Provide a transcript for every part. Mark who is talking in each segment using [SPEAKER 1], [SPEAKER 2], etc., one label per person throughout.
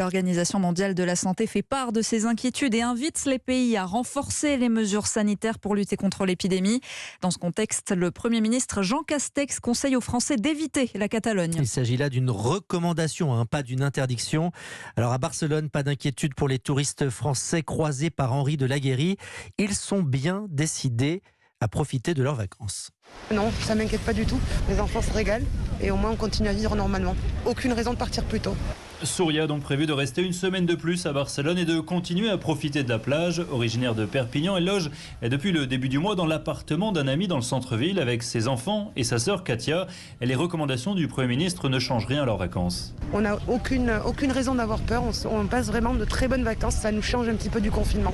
[SPEAKER 1] L'Organisation mondiale de la santé fait part de ses inquiétudes et invite les pays à renforcer les mesures sanitaires pour lutter contre l'épidémie. Dans ce contexte, le Premier ministre Jean Castex conseille aux Français d'éviter la Catalogne.
[SPEAKER 2] Il s'agit là d'une recommandation, pas d'une interdiction. Alors à Barcelone, pas d'inquiétude pour les touristes français croisés par Henri de Laguérie. Ils sont bien décidés à profiter de leurs vacances.
[SPEAKER 3] Non, ça ne m'inquiète pas du tout. Les enfants se régalent et au moins on continue à vivre normalement. Aucune raison de partir plus tôt.
[SPEAKER 4] Souria a donc prévu de rester une semaine de plus à Barcelone et de continuer à profiter de la plage. Originaire de Perpignan, elle loge depuis le début du mois dans l'appartement d'un ami dans le centre-ville avec ses enfants et sa sœur Katia. Et les recommandations du Premier ministre ne changent rien à leurs vacances.
[SPEAKER 3] On n'a aucune raison d'avoir peur. On passe vraiment de très bonnes vacances. Ça nous change un petit peu du confinement.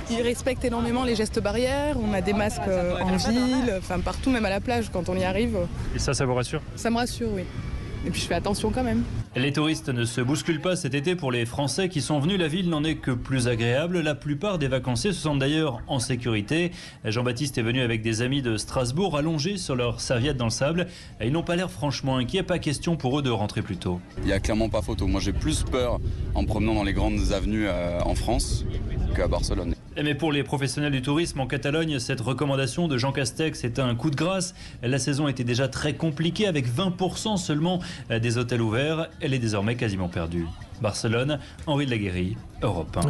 [SPEAKER 5] Ils respectent énormément les gestes barrières. On a des masques en ville, enfin partout, même à la plage quand on y arrive.
[SPEAKER 4] Et ça vous rassure ?
[SPEAKER 5] Ça me rassure, oui. Et puis je fais attention quand même.
[SPEAKER 4] Les touristes ne se bousculent pas cet été pour les Français qui sont venus. La ville n'en est que plus agréable. La plupart des vacanciers se sentent d'ailleurs en sécurité. Jean-Baptiste est venu avec des amis de Strasbourg allongés sur leurs serviettes dans le sable. Ils n'ont pas l'air franchement inquiets. Pas question pour eux de rentrer plus tôt.
[SPEAKER 6] Il n'y a clairement pas photo. Moi j'ai plus peur en me promenant dans les grandes avenues en France qu'à Barcelone.
[SPEAKER 4] Mais pour les professionnels du tourisme en Catalogne, cette recommandation de Jean Castex est un coup de grâce. La saison était déjà très compliquée avec 20% seulement des hôtels ouverts. Elle est désormais quasiment perdue. Barcelone, Henri de Laguérie, Europe 1.